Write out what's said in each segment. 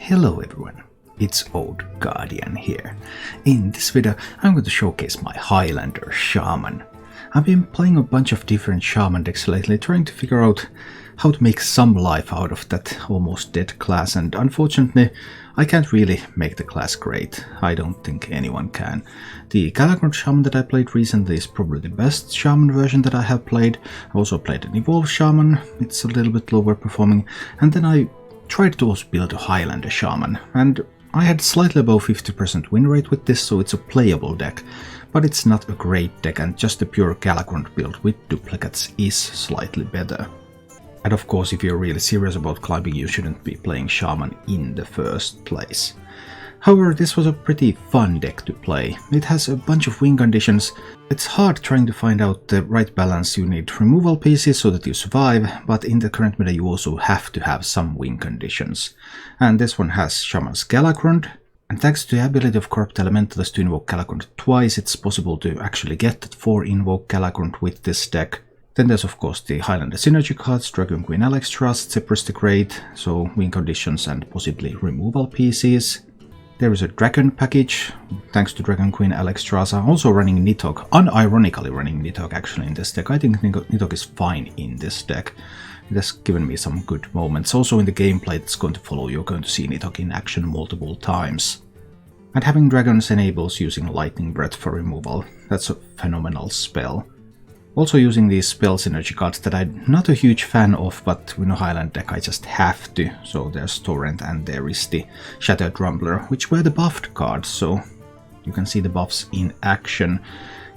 Hello everyone, it's Old Guardian here. In this video I'm going to showcase my Highlander Shaman. I've been playing a bunch of different Shaman decks lately, trying to figure out how to make some life out of that almost dead class, and unfortunately I can't really make the class great. I don't think anyone can. The Galakrond Shaman that I played recently is probably the best Shaman version that I have played. I also played an Evolved Shaman, it's a little bit lower performing, and then I tried to also build a Highlander Shaman, and I had slightly above 50% win rate with this, so it's a playable deck. But it's not a great deck, and just a pure Galakrond build with duplicates is slightly better. And of course, if you're really serious about climbing, you shouldn't be playing Shaman in the first place. However, this was a pretty fun deck to play. It has a bunch of win conditions. It's hard trying to find out the right balance. You need removal pieces so that you survive, but in the current meta you also have to have some win conditions. And this one has Shaman's Galakrond, and thanks to the ability of Corrupt Elementalist to invoke Galakrond twice, it's possible to actually get that 4 invoke Galakrond with this deck. Then there's of course the Highlander synergy cards, Dragon Queen Alexstrasza, Zephyrus the Great, so win conditions and possibly removal pieces. There is a Dragon package, thanks to Dragon Queen Alexstrasza, also running Nidhogg, unironically running Nidhogg actually in this deck. I think Nidhogg is fine in this deck. It has given me some good moments. Also in the gameplay that's going to follow, you're going to see Nidhogg in action multiple times. And having dragons enables using Lightning Breath for removal. That's a phenomenal spell. Also using these spell synergy cards that I'm not a huge fan of, but in a Highland deck I just have to. So there's Torrent and there is the Shattered Rumbler, which were the buffed cards, so you can see the buffs in action.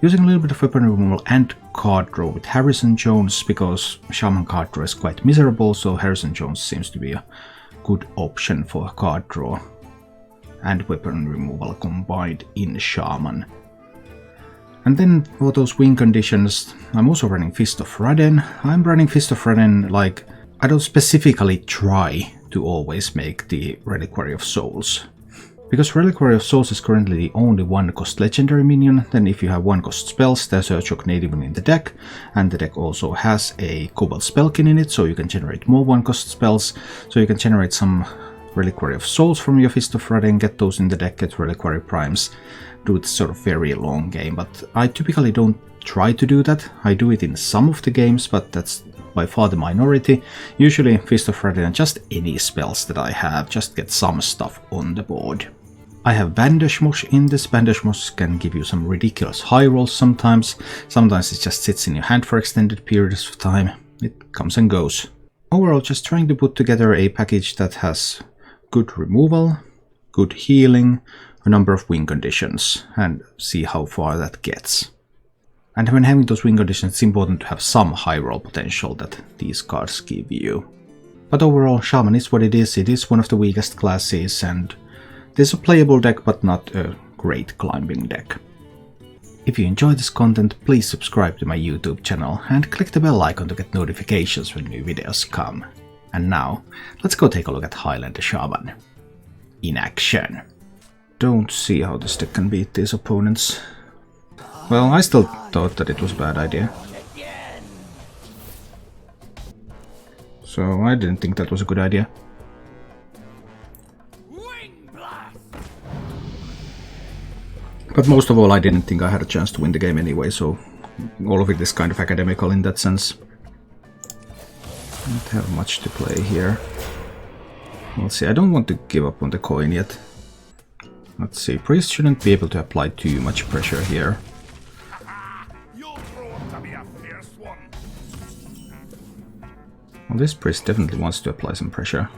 Using a little bit of weapon removal and card draw with Harrison Jones, because Shaman card draw is quite miserable, so Harrison Jones seems to be a good option for card draw and weapon removal combined in Shaman. And then for those win conditions, I'm also running Fist of Raden. I'm running Fist of Raden like I don't specifically try to always make the Reliquary of Souls. Because Reliquary of Souls is currently the only 1-cost legendary minion, then if you have 1-cost spells, there's a Shock Native in the deck, and the deck also has a Cobalt Spellkin in it, so you can generate more 1-cost spells, so you can generate some Reliquary of Souls from your Fist of Raden, get those in the deck, get Reliquary Primes, do it sort of very long game, but I typically don't try to do that. I do it in some of the games, but that's by far the minority. Usually Fist of Raden and just any spells that I have, just get some stuff on the board. I have Bandage Mosh in this. Bandage Mosh can give you some ridiculous high rolls sometimes. Sometimes it just sits in your hand for extended periods of time. It comes and goes. Overall, just trying to put together a package that has good removal, good healing, a number of win conditions, and see how far that gets. And when having those win conditions, it's important to have some high roll potential that these cards give you. But overall, Shaman is what it is. It is one of the weakest classes, and it is a playable deck, but not a great climbing deck. If you enjoy this content, please subscribe to my YouTube channel and click the bell icon to get notifications when new videos come. And now, let's go take a look at Highlander Shaman in action. Don't see how this deck can beat these opponents. Well, I still thought that it was a bad idea. So I didn't think that was a good idea. But most of all, I didn't think I had a chance to win the game anyway, so all of it is kind of academical in that sense. Don't have much to play here. Let's see, I don't want to give up on the coin yet. Let's see, Priest shouldn't be able to apply too much pressure here. Well, this Priest definitely wants to apply some pressure.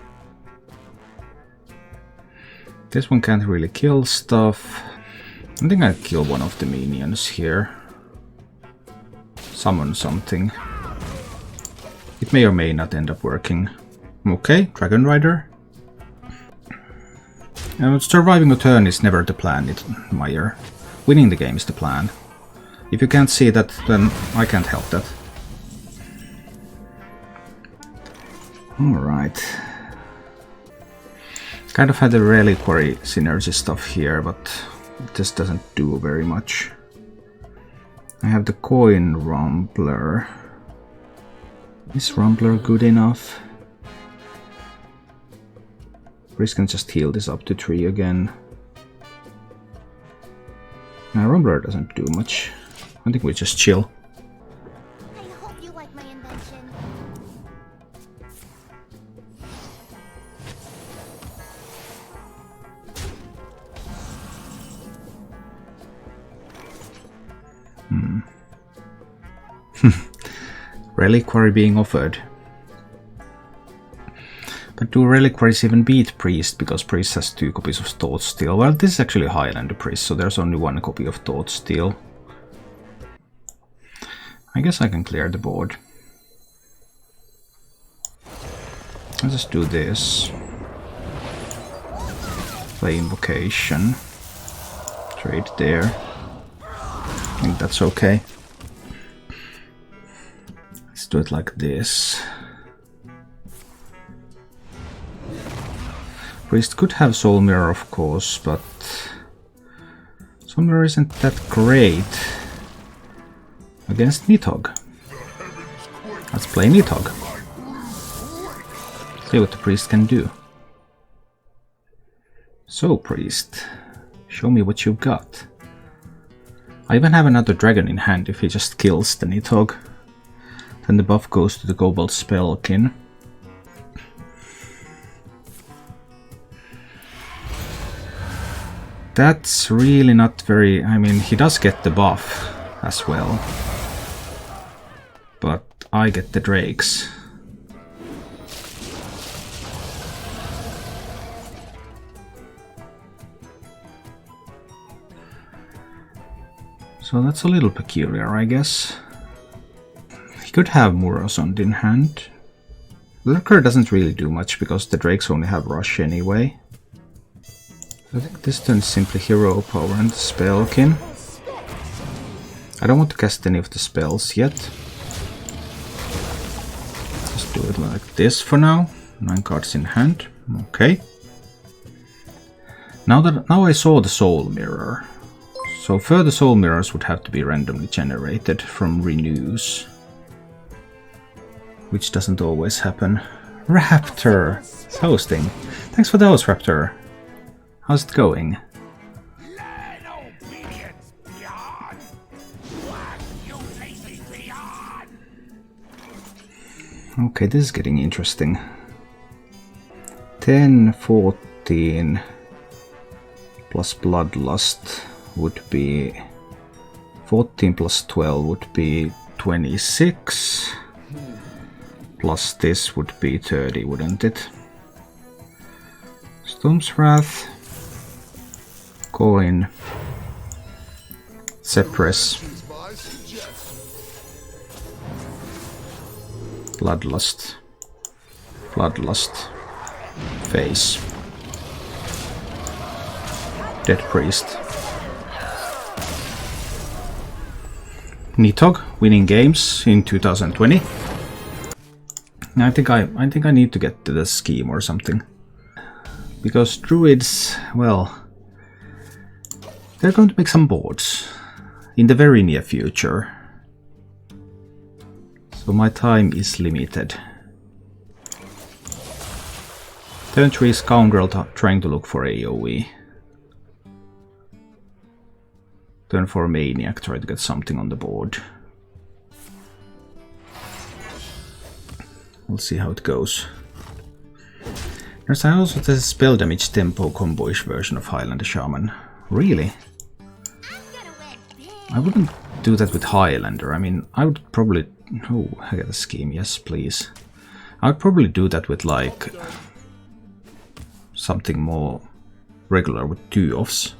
This one can't really kill stuff. I think I'll kill one of the minions here. Summon something. It may or may not end up working. Okay, Dragon Rider. Surviving a turn is never the plan, Meyer. Winning the game is the plan. If you can't see that, then I can't help that. Alright. Kind of had the Reliquary synergy stuff here, but it just doesn't do very much. I have the Coin Rumbler. Is Rumbler good enough? Priest can just heal this up to 3 again. Now Rumbler doesn't do much. I think we just chill. I hope you like my invention. Reliquary being offered. But do Reliquaries even beat Priest, because Priest has 2 copies of Thought Steel? Well, this is actually a Highlander Priest, so there's only 1 copy of Thought Steel. I guess I can clear the board. Let's just do this. Play Invocation. Trade there. I think that's okay. Let's do it like this. Priest could have Soul Mirror, of course, but Soul Mirror isn't that great against Nidhogg. Let's play Nidhogg. See what the Priest can do. So, Priest, show me what you've got. I even have another dragon in hand if he just kills the Nidhogg. Then the buff goes to the Kobold Spellkin. That's really not very... I mean, he does get the buff as well. But I get the drakes. So that's a little peculiar, I guess. He could have Murasond in hand. Lurker doesn't really do much because the drakes only have rush anyway. I think this turn is simply Hero Power and Spellkin. I don't want to cast any of the spells yet. Just do it like this for now. 9 cards in hand. Okay. Now I saw the Soul Mirror. So further Soul Mirrors would have to be randomly generated from renews. Which doesn't always happen. Raptor! It's hosting. Thanks for those, Raptor. How's it going? Okay, this is getting interesting. 10, 14 plus Bloodlust would be 14 plus 12 would be 26. Plus this would be 30, wouldn't it? Storm's Wrath. Coin. Sepress. Bloodlust. Bloodlust. Face. Dead Priest. Nidhogg winning games in 2020. I think I need to get to the scheme or something. Because druids, well, they're going to make some boards in the very near future. So my time is limited. Turn 3 Scoundrel trying to look for AoE. Turn 4 Maniac, try to get something on the board. We'll see how it goes. There's also the spell damage tempo combo-ish version of Highlander Shaman. Really? I wouldn't do that with Highlander. I mean, I would probably... Oh, I got a scheme. Yes, please. I would probably do that with, like, something more regular with 2-offs.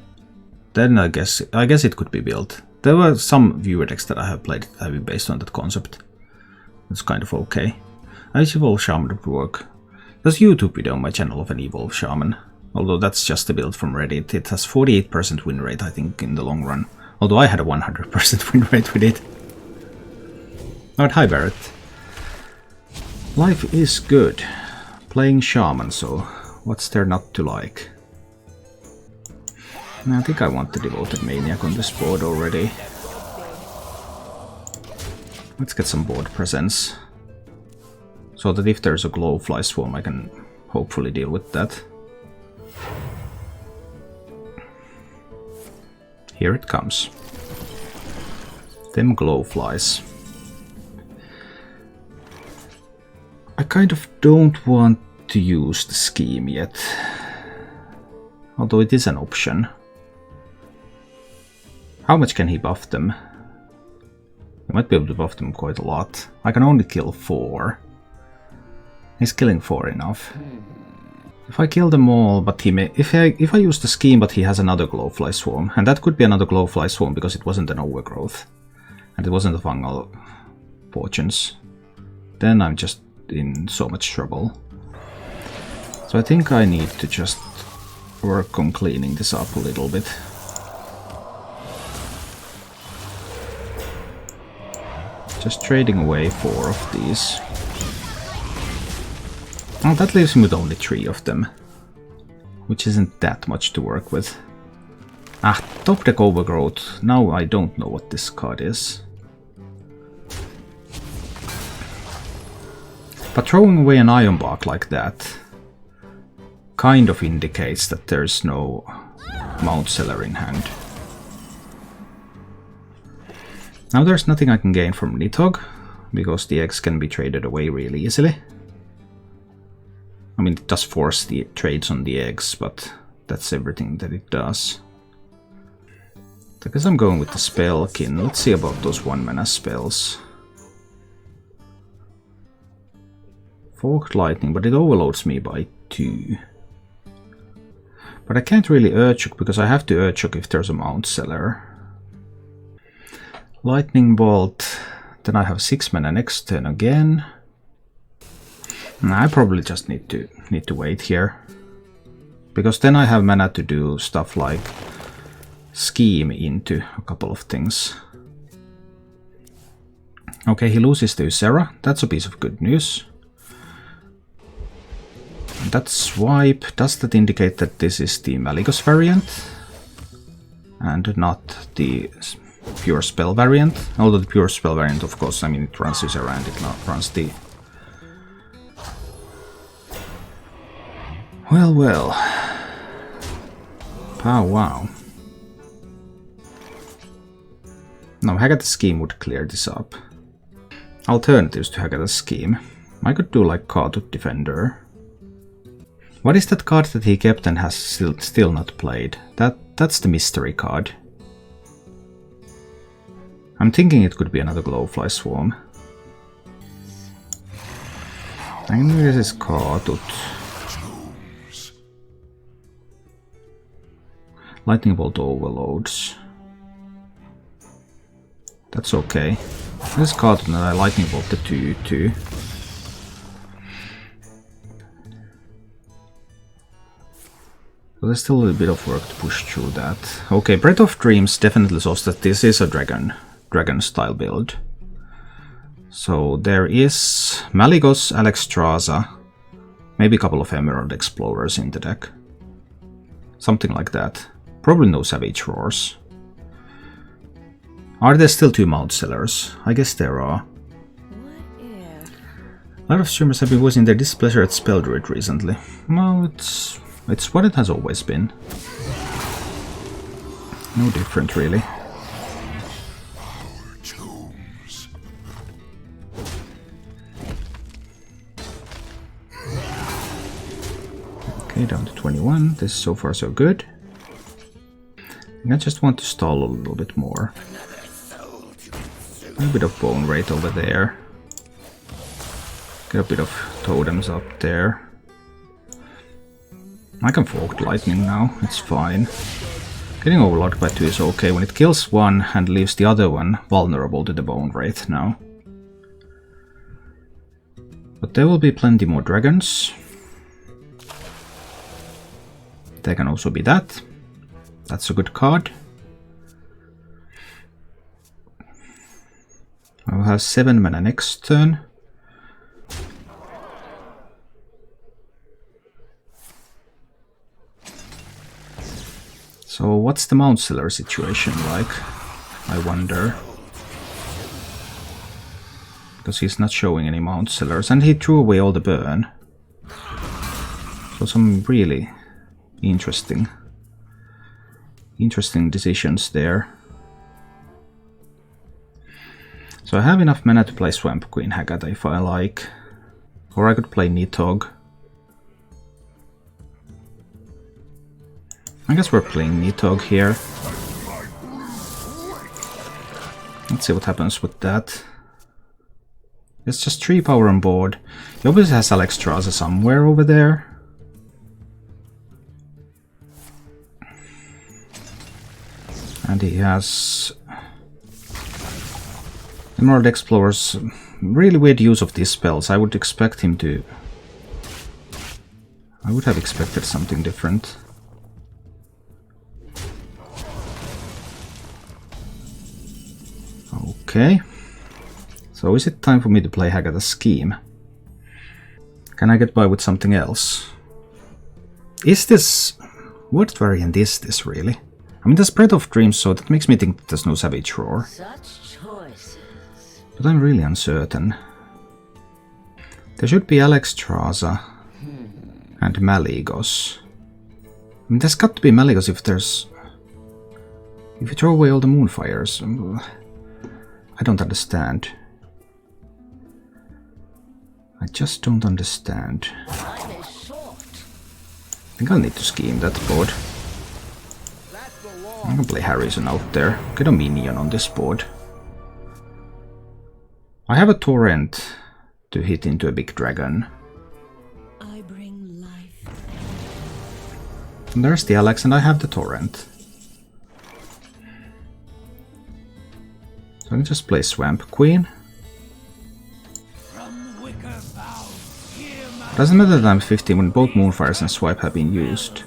Then I guess it could be built. There were some viewer decks that I have played that have been based on that concept. It's kind of okay. Ice Evolve Shaman would work. There's a YouTube video on my channel of an Evolve Shaman. Although that's just a build from Reddit. It has 48% win rate, I think, in the long run. Although I had a 100% win rate with it. Alright, hi Barrett. Life is good. Playing Shaman, so what's there not to like? I think I want the Devoted Maniac on this board already. Let's get some board presence. So that if there's a Glowfly Swarm I can hopefully deal with that. Here it comes. Them glowflies. I kind of don't want to use the scheme yet. Although it is an option. How much can he buff them? He might be able to buff them quite a lot. I can only kill 4. He's killing 4 enough. If I kill them all, but he may... If I use the scheme but he has another glowfly swarm, and that could be another glowfly swarm because it wasn't an overgrowth. And it wasn't a fungal fortunes. Then I'm just in so much trouble. So I think I need to just work on cleaning this up a little bit. Just trading away 4 of these. Oh, that leaves me with only 3 of them. Which isn't that much to work with. Ah, top deck overgrowth. Now I don't know what this card is. But throwing away an Iron Bark like that kind of indicates that there's no Mount Seller in hand. Now there's nothing I can gain from Nidhogg, because the eggs can be traded away really easily. I mean, it does force the trades on the eggs, but that's everything that it does. I guess I'm going with the Spellkin. Let's see about those 1-mana spells. Forked Lightning, but it overloads me by 2. But I can't really Urchuk, because I have to Urchuk if there's a Mount Seller. Lightning Bolt, then I have 6 mana next turn again. I probably just need to wait here. Because then I have mana to do stuff like scheme into a couple of things. Okay, he loses to Usera. That's a piece of good news. That swipe, does that indicate that this is the Malygos variant? And not the pure spell variant? Although the pure spell variant, of course, I mean, it runs Usera and it runs the... Well, well. Oh, wow. Now, Hagatha's scheme would clear this up. Alternatives to Hagatha's scheme. I could do like Kartut Defender. What is that card that he kept and has still not played? That's the mystery card. I'm thinking it could be another Glowfly Swarm. I think this is Kartut. Lightning Bolt overloads. That's okay. This is Kartut and I Lightning Bolt the 2/2. So there's still a little bit of work to push through that. Okay, Breath of Dreams definitely shows that this is a dragon style build. So there is Malygos, Alexstrasza, maybe a couple of Emerald Explorers in the deck. Something like that. Probably no Savage Roars. Are there still 2 Mount Sellers? I guess there are. A lot of streamers have been voicing their displeasure at Spell Druid recently. Well, it's what it has always been. No different, really. Okay, down to 21. This is so far so good. I just want to stall a little bit more. A bit of Bone Rate over there. Get a bit of totems up there. I can Forked Lightning now, it's fine. Getting overloaded by 2 is okay when it kills one and leaves the other one vulnerable to the Bone Wraith now. But there will be plenty more dragons. There can also be that. That's a good card. I will have 7 mana next turn. So what's the Mount Seller situation like? I wonder. Because he's not showing any Mount Sellers and he threw away all the burn. So some really interesting interesting decisions there. So I have enough mana to play Swamp Queen Haggata if I like. Or I could play Nidhogg. I guess we're playing Nidhogg here. Let's see what happens with that. It's just 3 power on board. He obviously has Alexstrasza somewhere over there. And he has Emerald Explorer's really weird use of these spells. I would expect him to... I would have expected something different. Okay. So is it time for me to play Haggata's Scheme? Can I get by with something else? Is this... What variant is this really? I mean, there's Breath of Dreams, so that makes me think that there's no Savage Roar. Such choices. But I'm really uncertain. There should be Alexstrasza and Malygos. I mean, there's got to be Malygos if there's... If you throw away all the Moonfires. I don't understand. I just don't understand. Time is short. I think I'll need to scheme that board. I can play Harrison out there. Get a minion on this board. I have a torrent to hit into a big dragon. I bring life. And there's the Alex and I have the torrent. So I can just play Swamp Queen. Doesn't matter that I'm 50 when both Moonfires and Swipe have been used.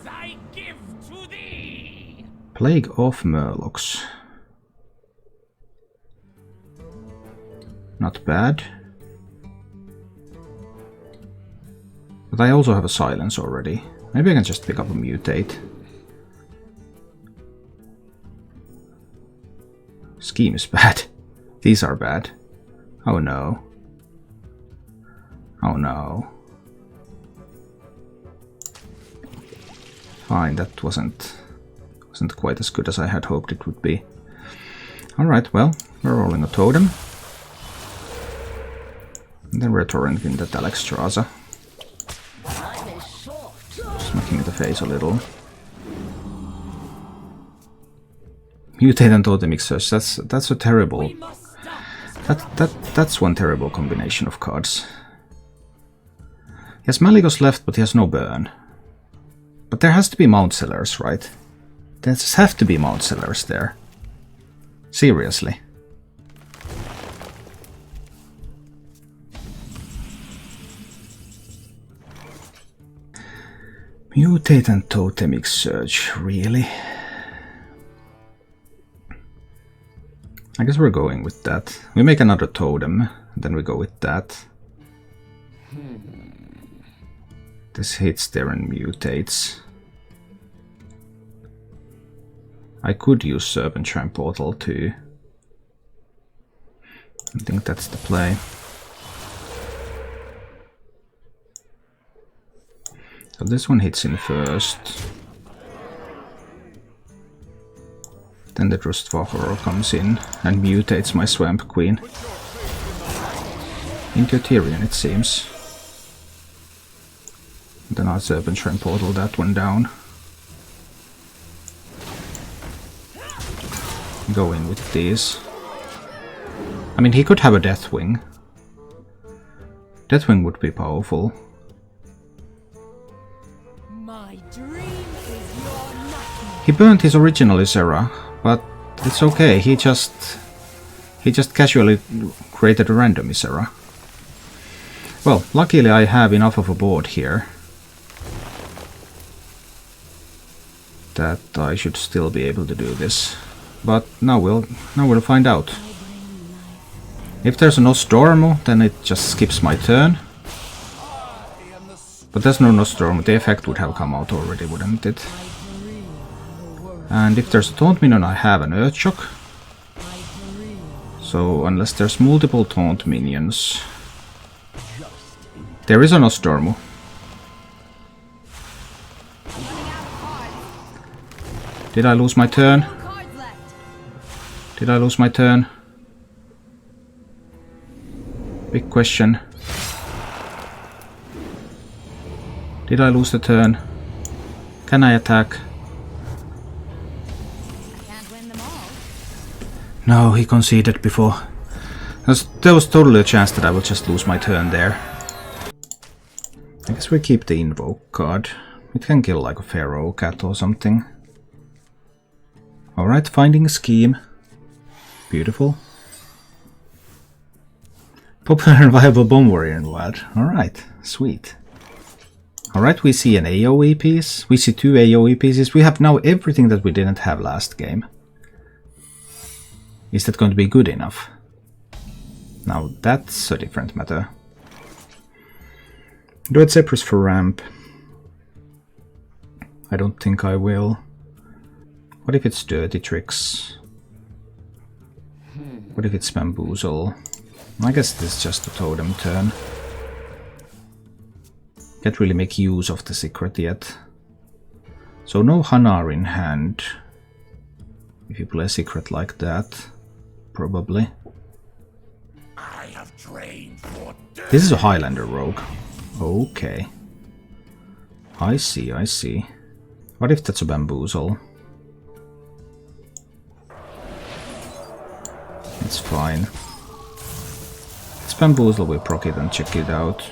Plague of Murlocs. Not bad. But I also have a Silence already. Maybe I can just pick up a Mutate. Scheme is bad. These are bad. Oh no. Oh no. Fine, that wasn't quite as good as I had hoped it would be. Alright, well, we're rolling a totem. And then we're torrenting that Alexstrasza. Smacking the face a little. Mutate and Totemic Surge, that's a terrible... That's one terrible combination of cards. He has Malygos left, but he has no burn. But there has to be Mount Sellers, right? There just have to be Mount Sellers there. Seriously. Mutate and Totemic Surge, really? I guess we're going with that. We make another totem, and then we go with that. This hits there and mutates. I could use Serpent Shrine Portal too. I think that's the play. So this one hits in first. Then the Drustvahorer comes in and mutates my Swamp Queen. Into a Tyrion, it seems. Then I'll Serpent Shrine Portal that one down. Go in with these. I mean, he could have a Deathwing. Deathwing would be powerful. My dream is your nothing. He burned his original Ysera, but it's okay. He just casually created a random Ysera. Well, luckily I have enough of a board here that I should still be able to do this. But now we'll find out. If there's a Nostormo, then it just skips my turn. But there's no Nostormo, the effect would have come out already, wouldn't it? And if there's a Taunt Minion, I have an Earthshock. So unless there's multiple Taunt Minions... There is a Nostormo. Did I lose my turn? No cards left. Did I lose my turn? Big question. Did I lose the turn? Can I attack? Can't win them all. No, he conceded before. There was totally a chance that I would just lose my turn there. I guess we keep the invoke card. It can kill like a feral cat or something. Alright, finding a scheme. Beautiful. Popular and viable bomb warrior in wild. Alright, sweet. Alright, we see an AoE piece. We see 2 AoE pieces. We have now everything that we didn't have last game. Is that going to be good enough? Now that's a different matter. Do it Zephyrus for ramp. I don't think I will. What if it's Dirty Tricks? What if it's Bamboozle? I guess this is just a totem turn. Can't really make use of the secret yet. So no Hanar in hand. If you play a secret like that, probably. I have trained for This is a Highlander rogue. Okay. I see, I see. What if that's a Bamboozle? It's fine. It's Bamboozle, we proc it and check it out.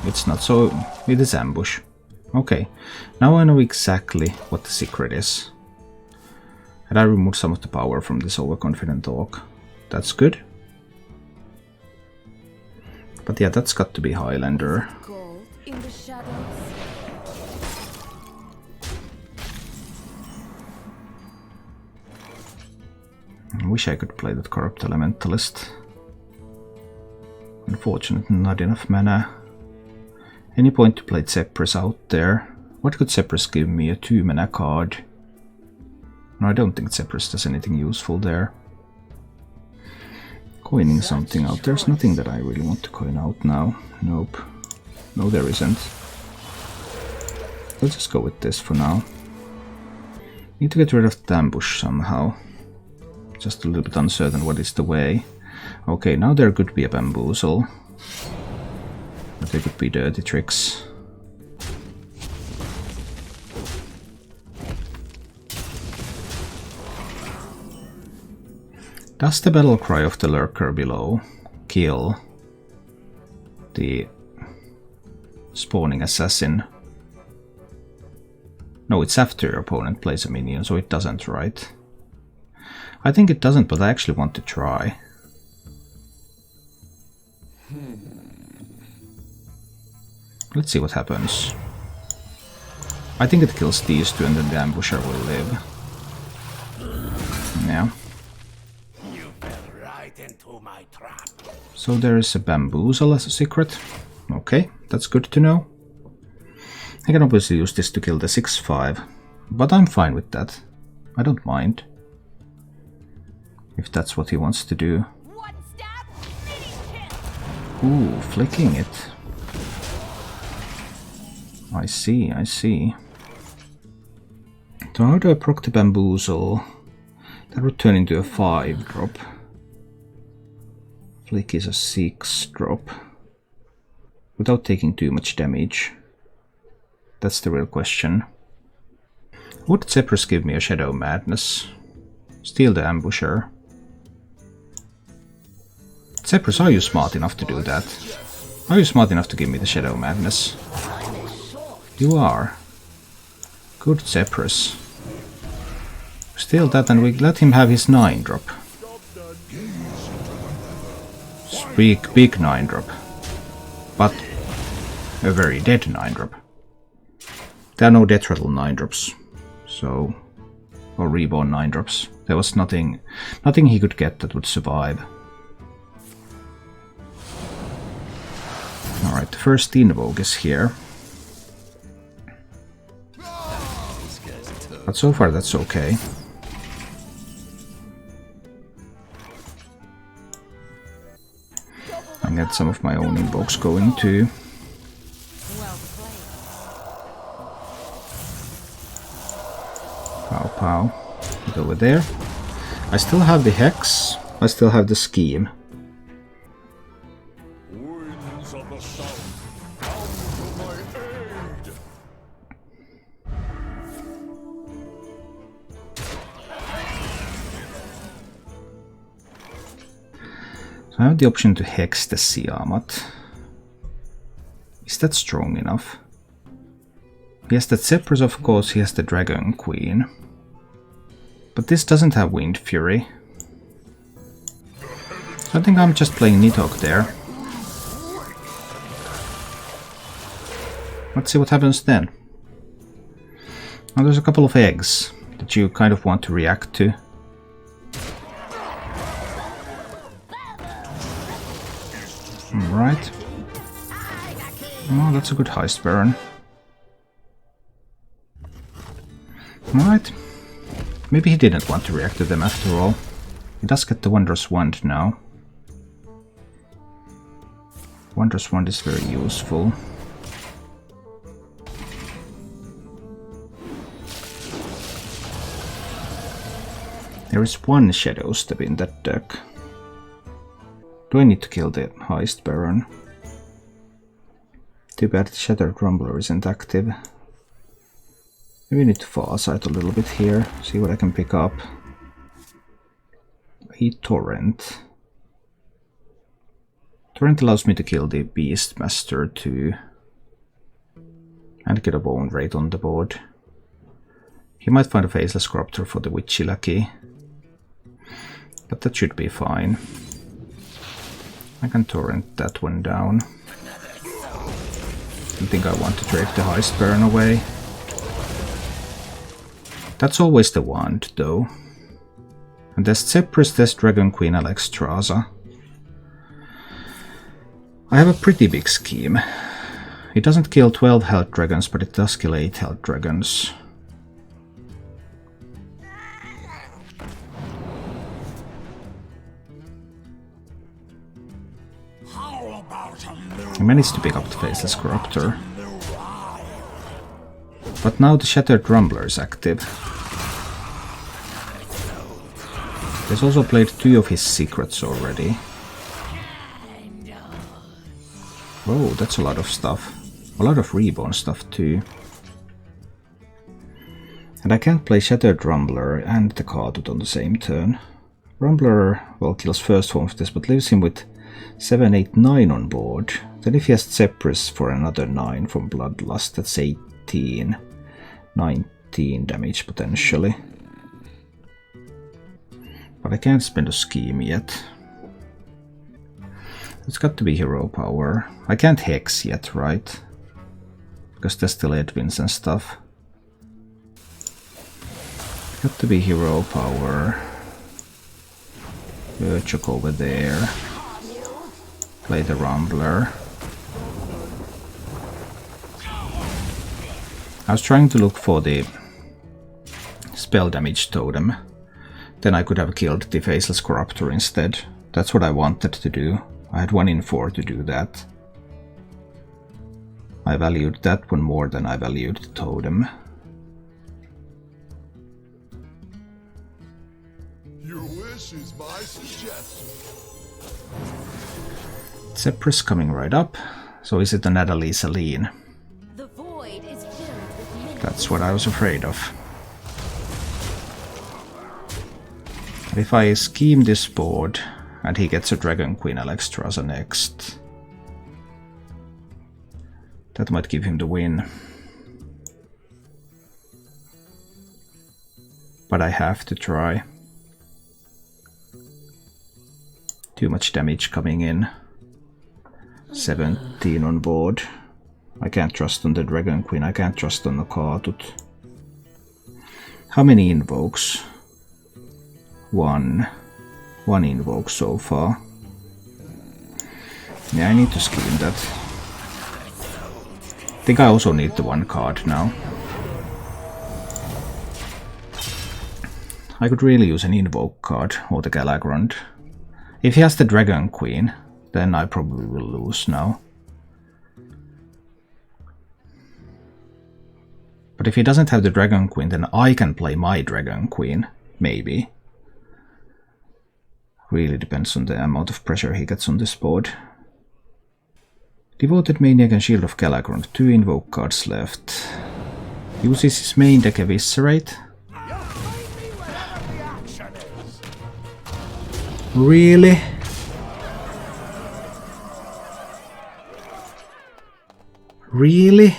It's not so... it is ambush. Okay, now I know exactly what the secret is. And I removed some of the power from this overconfident orc. That's good. But yeah, that's got to be Highlander. Gold in the shadows. I wish I could play that Corrupt Elementalist. Unfortunately, not enough mana. Any point to play Zephyrus out there? What could Zephyrus give me? A 2 mana card? No, I don't think Zephyrus does anything useful there. Coining something out. There's nothing that I really want to coin out now. Nope. No, there isn't. Let's just go with this for now. Need to get rid of the ambush somehow. Just a little bit uncertain what is the way. Okay, now there could be a Bamboozle. But there could be Dirty Tricks. Does the battle cry of the lurker below kill the spawning assassin? No, it's after your opponent plays a minion, so it doesn't, right? I think it doesn't, but I actually want to try. Let's see what happens. I think it kills these two and then the ambusher will live. Yeah. You fell right into my trap. So there is a Bamboozle as a secret. Okay, that's good to know. I can obviously use this to kill the 6/5, but I'm fine with that. I don't mind. If that's what he wants to do. One stab, mini kill. Ooh, flicking it. I see, I see. So how do I proc the Bamboozle? That would turn into a 5-drop. Flick is a 6-drop. Without taking too much damage. That's the real question. Would Zephyrus give me a Shadow Madness? Steal the Ambusher. Zephyrus, are you smart enough to do that? Are you smart enough to give me the Shadow Madness? You are. Good Zephyrus. Steal that and we let him have his 9-drop. Big 9-drop. But a very dead 9-drop. There are no death rattle 9-drops. So... or reborn 9-drops. There was nothing he could get that would survive. Alright, the first invoke is here. But so far that's okay. I can get some of my own invokes going too. Well played. Pow pow. Get over there. I still have the Hex. I still have the Scheme. Winds of the south, come to my aid. So I have the option to Hex the Siamat. Is that strong enough? He has the Zephyrus, of course, he has the Dragon Queen. But this doesn't have Wind Fury. So I think I'm just playing Nidhogg there. Let's see what happens then. Now there's a couple of eggs that you kind of want to react to. Alright. Oh, that's a good heist Baron. Alright. Maybe he didn't want to react to them after all. He does get the Wondrous Wand now. Wondrous Wand is very useful. There is one Shadow Step in that deck. Do I need to kill the Heist Baron? Too bad the Shattered Rumbler isn't active. Maybe I need to Farsight a little bit here, see what I can pick up. A Torrent. Torrent allows me to kill the Beastmaster too. And get a Bone Wraith on the board. He might find a Faceless Corruptor for the Witchy Lackey. But that should be fine. I can Torrent that one down. I think I want to drape the Heist Baron away. That's always the wand, though. And there's Zephyrus, there's Dragon Queen, Alexstrasza. I have a pretty big scheme. It doesn't kill 12 health dragons, but it does kill 8 health dragons. I managed to pick up the Faceless Corruptor. But now the Shattered Rumbler is active. He's also played 2 of his secrets already. Whoa, that's a lot of stuff. A lot of Reborn stuff too. And I can't play Shattered Rumbler and the Kadut on the same turn. Rumbler, well, kills first form of this, but leaves him with 7, 8, 9 on board. Then if he has Zephyrus for another 9 from Bloodlust, that's 18. 19 damage potentially. But I can't spend a scheme yet. It's got to be hero power. I can't hex yet, right? Because there's still Edwins and stuff. Got to be hero power. Urchok over there. Play the Rumbler. I was trying to look for the spell damage totem. Then I could have killed the Faceless Corruptor instead. That's what I wanted to do. I had 1 in 4 to do that. I valued that one more than I valued the totem. Your wish is my suggestion. Zephyrus coming right up. So is it an Adalisa Lean? The void is filled with many. That's what I was afraid of. And if I scheme this board and he gets a Dragon Queen Alexstrasza next, that might give him the win. But I have to try. Too much damage coming in. 17 on board. I can't trust on the Dragon Queen, I can't trust on the Kadut. How many invokes? 1 invoke so far. Yeah, I need to scheme that. I think I also need the 1 card now. I could really use an invoke card or the Galagrond. If he has the Dragon Queen, then I probably will lose now. But if he doesn't have the Dragon Queen, then I can play my Dragon Queen, maybe. Really depends on the amount of pressure he gets on this board. Devoted Maniac and Shield of Galakrond, 2 invoke cards left. Uses his main deck Eviscerate. Really? Really?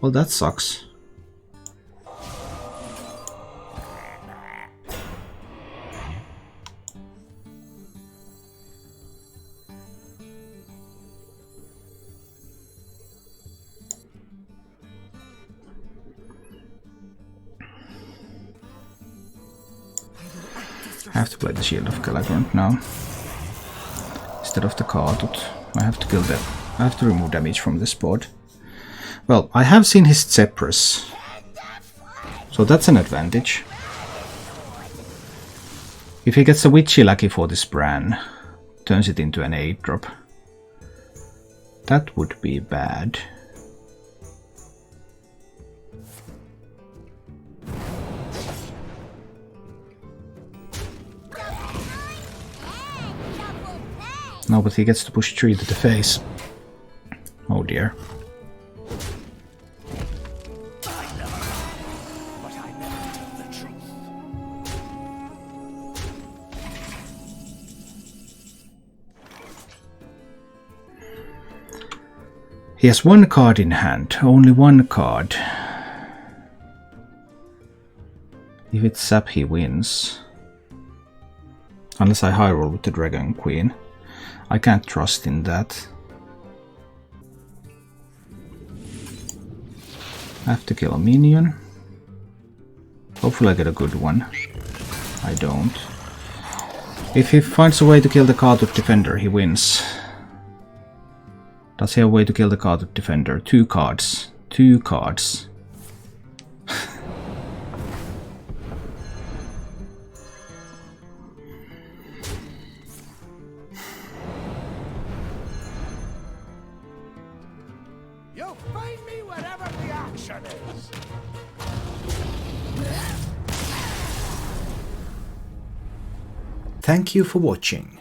Well, that sucks. I have to play the Shield of Galakrond now. Instead of the Kartut. I have to remove damage from this board. Well, I have seen his Zephyrus, so that's an advantage. If he gets a Witchy Lackey for this Bran, turns it into an 8-drop, that would be bad. No, but he gets to push 3 to the face. Oh dear. He has 1 card in hand, only 1 card. If it's sap, he wins. Unless I high roll with the Dragon Queen. I can't trust in that. I have to kill a minion. Hopefully I get a good one. I don't. If he finds a way to kill the Kartut Defender, he wins. Does he have a way to kill the Kartut Defender? 2 cards. 2 cards. You'll find me wherever the action is. Thank you for watching.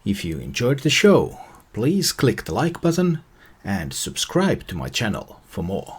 If you enjoyed the show, please click the like button and subscribe to my channel for more.